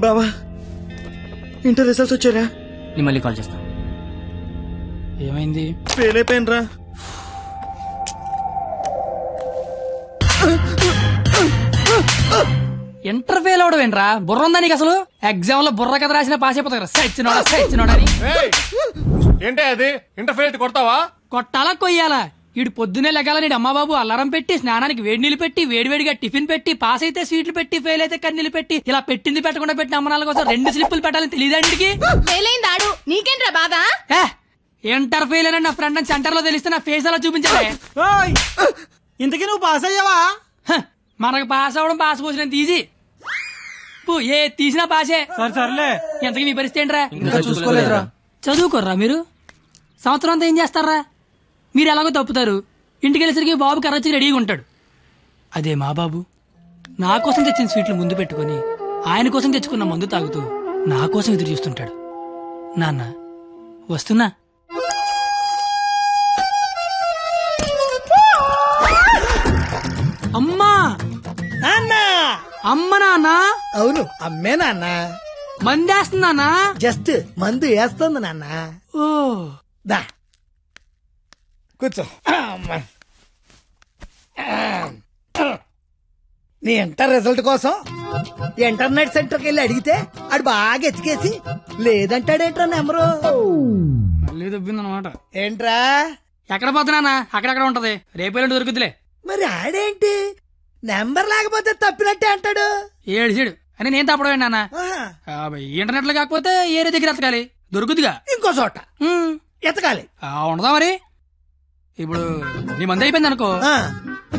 బావా inter results వచ్చారా? నేను మళ్ళీ కాల్ చేస్తాను. ఏమైంది? ఫెయిల్ అయిపోయినరా. ఇంటర్ ఫెయిల్ అవడం ఏంట్రా? బుర్ర ఉందా నీకు అసలు? ఎగ్జామ్ లో బుర్ర కథ రాసిన పాస్ అయిపోతా సచ్చినోడని. ఏంటే అది ఇంటర్ ఫెయిల్ కొడతావా? కొట్టాలా కొయ్యాలా? ఈడు పొద్దునే లెగాల నీడు అమ్మబాబు అల్లారం పెట్టి స్నానానికి వేడి నీళ్ళు పెట్టి వేడివేడిగా టిఫిన్ పెట్టి పాస్ అయితే స్వీట్లు పెట్టి ఫెయిల్ అయితే కన్నీళ్ళు పెట్టి ఇలా పెట్టింది పెట్టకుండా పెట్టిన అమ్మనాల కోసం 2 స్లిప్పులు పెట్టాలని తెలియదండికి. నీకేంట్రా బాధ? ఇంటర్ ఫెయిల్ అని నా ఫ్రెండ్ అని సెంటర్ లో తెలిస్తే నా ఫేస్ అలా చూపించాలి. ఇంతకీ నువ్వు పాస్ అయ్యావా? మనకు పాస్ అవడం పాస్ పోసినంత ఈజీ. ఏ తీసినా పాసే. సర్లే. ఎంతకీ మీ పరిస్థితి ఏంట్రా? ఇంకా చూసుకోలేదురా. చదువుకోర్రా మీరు? సంవత్సరం అంతా ఏం చేస్తారా? మీరు ఎలాగో తప్పుతారు, ఇంటికి వెళ్ళేసరికి బాబు కర్రచ్చి రెడీగా ఉంటాడు. అదే మా బాబు నా కోసం తెచ్చిన స్వీట్లు ముందు పెట్టుకుని ఆయన కోసం తెచ్చుకున్న మందు తాగుతూ నా కోసం ఎదురు చూస్తుంటాడు. నాన్న వస్తున్నా. అమ్మా నాన్న. అమ్మ నాన్న. అవును అమ్మే నాన్న. మందేస్తున్నానా? జస్ట్ మందు వేస్తుంది నాన్న. ఓ దా కూర్చో. నీ ఇంటర్ రిజల్ట్ కోసం ఇంటర్నెట్ సెంటర్కి వెళ్ళి అడిగితే ఆడు బాగా ఎతికేసి లేదంటాడేంట్రా నెంబరు. మళ్ళీ దొబ్బిందనమాట. ఏంట్రా? ఎక్కడ పోతున్నానా? అక్కడక్కడ ఉంటది, రేపు దొరుకుతులే. మరి ఆడేంటి నెంబర్ లేకపోతే తప్పినట్టే అంటాడు. ఏడు అని నేను తప్పడం నాన్న. ఇంటర్నెట్ లో కాకపోతే ఏరే దగ్గర ఎతకాలి, దొరుకుతుగా. ఇంకో చోట ఎతకాలి. ఉండదా మరి? ఇప్పుడు నీ మంది అయిపోయింది అనుకో,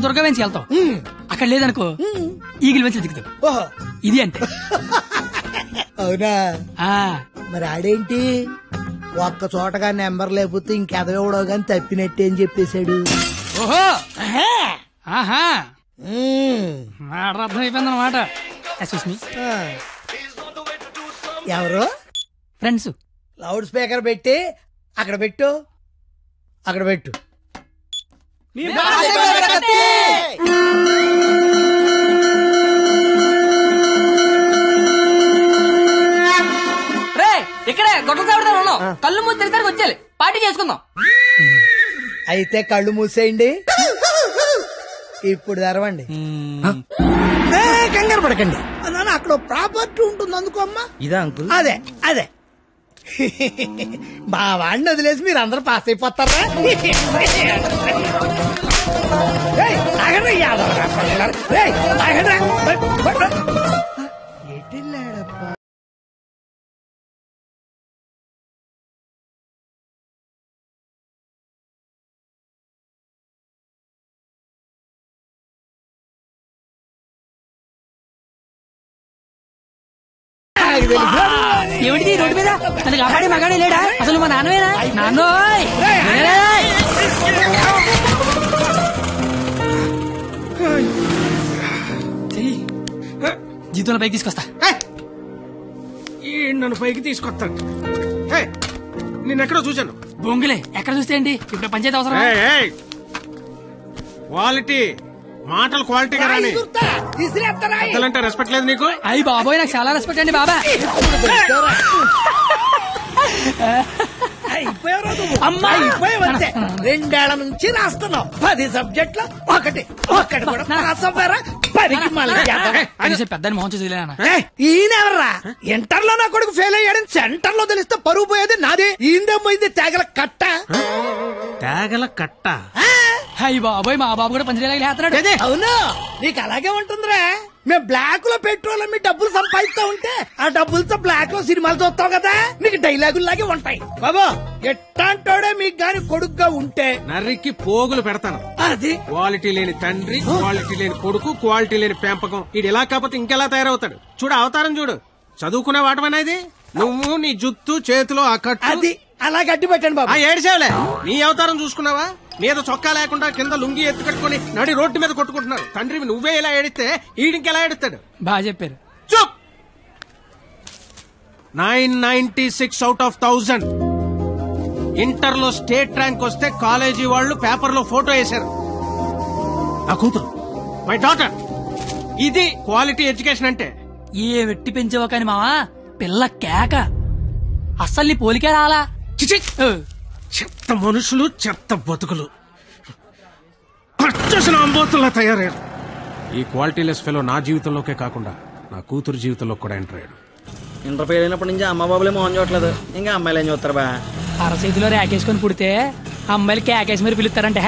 దుర్గా వెంచి వెళ్తావు. అక్కడ లేదనుకో ఈగిల్ వెంచి దిగుతావు. ఓహో ఇది అంతే. అవునా? మరి ఆడేంటి ఒక్క చోటగా నెంబర్ లేకపోతే ఇంకెదవడో గాని తప్పినట్టే అని చెప్పేశాడు. ఓహో ఆహా అర్థం అయిపోయింది అనమాట. ఎవరు? ఫ్రెండ్స్. లౌడ్ స్పీకర్ పెట్టి అక్కడ పెట్టు, అక్కడ పెట్టు. ఇక్కడే గొడవ చావడం ఉన్నాం. కళ్ళు మూసి తెరిసరికి వచ్చేయాలి, పార్టీ చేసుకుందాం. అయితే కళ్ళు మూసేయండి, ఇప్పుడు తెరవండి. కంగారు పడకండి, అక్కడ ప్రాపర్టీ ఉంటుంది అందుకో అమ్మా. ఇదా అంకుల్? అదే అదే. మా వాడిని వదిలేసి మీరు అందరూ పాస్ అయిపోతారా? ఎటెళ్ళాడప్పా? ఏమిటి రోడ్డు మీద అది కాపాడే మగాడే లేడా? అసలు మా నాన్నవేనా? నాన్నోయ్ జీతంలో పైకి తీసుకొస్తా. నన్ను పైకి తీసుకొస్తాను. నిన్నెక్కడో చూశాను. బొంగులే ఎక్కడ చూస్తే ఏంటి? ఇప్పుడు పంచాయతీ అవసరం. క్వాలిటీ మాటలు క్వాలిటీగా రాని అంటే రెస్పెక్ట్ లేదు నీకు? అయ్యి బాబోయ్ నాకు చాలా రెస్పెక్ట్ అండి బాబా. అయిపోయావంతే. 2 ఏళ్ల నుంచి రాస్తున్నావు 10 సబ్జెక్టులు, ఒకటి కూడా పాస్ అవ్వరా? పెద్దని మోహన్ చూసి ఈయనెవర్రా? ఇంటర్ లో నా కొడుకు ఫెయిల్ అయ్యాడని సెంటర్ లో తెలిస్తే పరువు పోయేది నాది. ఈందేమైంది తేగల కట్ట. తేగల కట్ట? అయ్యి బాబోయ్ మా బాబు కూడా పంచలేలాగా లేస్తున్నాడు. అవును నీకు అలాగే ఉంటుందిరా. మేము బ్లాక్ లో పెట్రోల్ మీ డబ్బులు సంపాదిస్తా ఉంటే ఆ డబ్బులతో బ్లాక్ లో సినిమాలు చూస్తావు కదా, నీకు డైలాగుల్లాగే ఉంటాయి. బాబా ఎట్టాంటోడే మీకు గాని కొడుకుగా ఉంటే నర్రికి పోగులు పెడతాను. అది క్వాలిటీ లేని తండ్రి, క్వాలిటీ లేని కొడుకు, క్వాలిటీ లేని పెంపకం. ఇది ఇలా కాకపోతే ఇంకెలా తయారవుతాడు? చూడు అవతారం చూడు. చదువుకునే వాటమేనా ఇది? నువ్వు నీ జుత్తు చేతిలో ఆ కట్టు అది అలా గట్టి పెట్టండి బాబా. ఏడిసేవలే, నీ అవతారం చూసుకున్నావా? మీద చొక్కా లేకుండా కింద లుంగి ఎత్తు కట్టుకుని నడి రోడ్డు మీద కొట్టుకుంటున్నారు. తండ్రివి నువ్వే ఇలా ఏడిస్తే ఈడింకెలా ఏడుస్తాడు? బాగా చెప్పారు. చూప్. 996 out of 1000. ఇంటర్ లో స్టేట్ ర్యాంక్ వస్తే కాలేజీ వాళ్ళు పేపర్ లో ఫోటో వేశారు. నా కూతురు, మై డాటర్. ఇది క్వాలిటీ ఎడ్యుకేషన్ అంటే. ఏ వెట్టి పెంచావో కాని మావా పిల్ల కేక అస్సలు నీ పోలికే రాలా. చిచి! చెత్త మనుషులు, చెత్త బతుకులు, పచ్చసిన అంబోతుల్లా తయారయ్యారు. ఈ క్వాలిటీలెస్ ఫెలో నా జీవితంలోకే కాకుండా నా కూతురు జీవితంలో కూడా ఎంటర్ అయ్యాడు. ఇంటర్ ఫెయిల్ అయినప్పటి నుంచి అమ్మ బాబులే మోహన్ చూడట్లేదు, ఇంకా అమ్మాయిలు ఏం చూస్తారు బా. అరచేతిలో రేకేసుకొని పుడితే అమ్మాయిలు కేకేసి మరి పిలుస్తారంటే.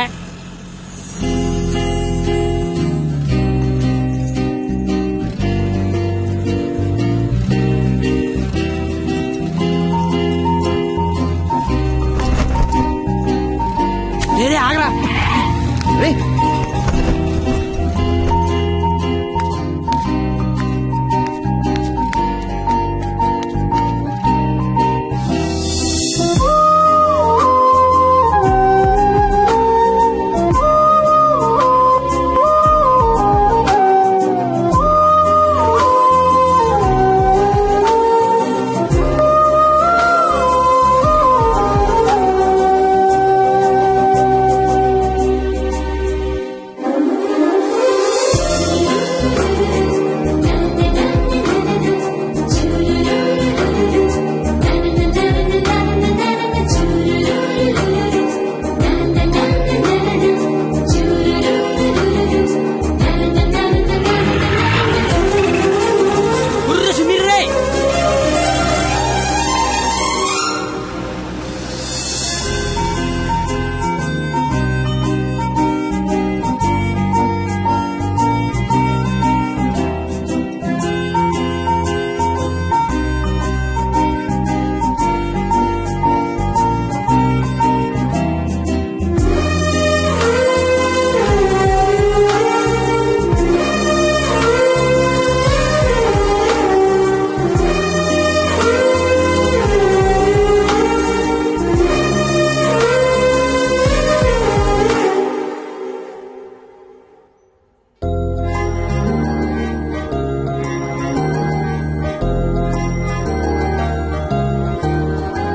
ఆగరా రేయ్,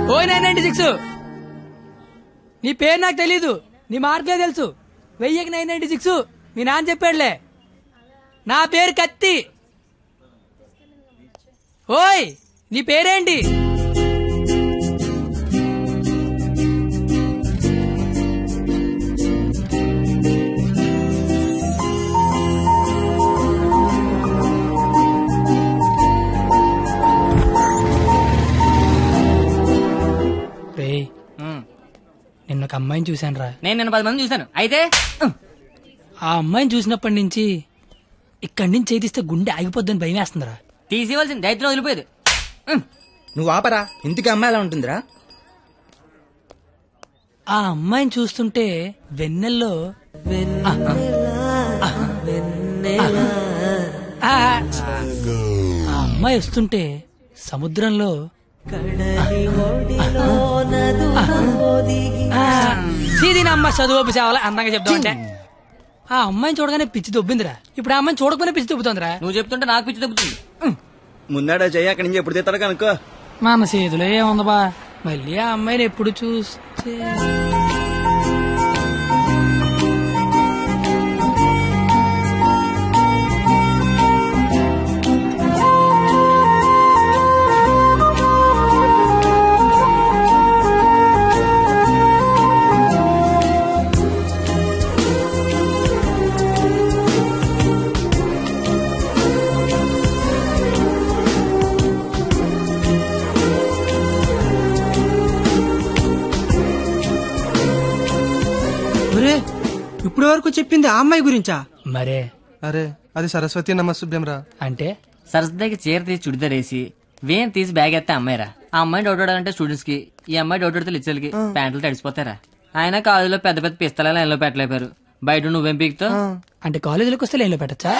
ఓ 996 నీ పేరు నాకు తెలీదు, నీ మార్కులే తెలుసు. 1000కి 996 మీ నాన్న చెప్పాడులే. నా పేరు కత్తి. ఓయ్ నీ పేరేంటి? నిన్న ఒక అమ్మాయిని చూశాను రా. నేను నిన్న 10 మంది చూశాను. అయితే ఆ అమ్మాయిని చూసినప్పటి నుంచి ఇక్కడి నుంచి చేతిస్తే గుండె ఆగిపోద్దని భయం వేస్తుందిరా. తీసేవలసిన దైత్యం వదిలిపోయేది. నువ్వు ఆపరా, ఇంటికి అమ్మాయి ఎలా ఉంటుందిరా? ఆ అమ్మాయిని చూస్తుంటే వెన్నెల్లో ఆ అమ్మాయి వస్తుంటే సముద్రంలో సీదీనమ్మ చదువు సేవల అందంగా చెప్తామంటే ఆ అమ్మాయిని చూడగానే పిచ్చి దొబ్బిందిరా. ఇప్పుడు ఆ అమ్మాయిని చూడకపోయినా పిచ్చి దొబ్బుతుందిరా. నువ్వు చెప్తుంటే నాకు పిచ్చి దొబ్బుతుంది. ముందాడా చెయ్యి, అక్కడి నుంచి ఎప్పుడు తీస్తాడు కనుక్కో. మన చేతిలో ఏముంది బా, మళ్ళీ ఆ అమ్మాయిని ఎప్పుడు చూస్తే. ఇప్పుడు వరకు చెప్పింది ఆ అమ్మాయి గురించా? మరే అరే అది సరస్వతి నమస్సుభ్యం రా. అంటే సరస్వతికి చీర తీసి చుడిదార్ వేసి వేన్ తీసి బ్యాగ్ ఎత్తే అమ్మాయిరా. ఆ అమ్మాయిని డౌట్ ఆడాలంటే స్టూడెంట్స్ కి, ఈ అమ్మాయి డౌట్ ఆడితే లిచ్చలకి ప్యాంట్లు తడిసిపోతారా. ఆయన కాలేజీలో పెద్ద పెద్ద పిస్తల లైన్లో పెట్టలేపారు. బయట నువ్వేం పీకుతావు? అంటే కాలేజీలోకి వస్తే లైన్లో పెట్టచ్చా?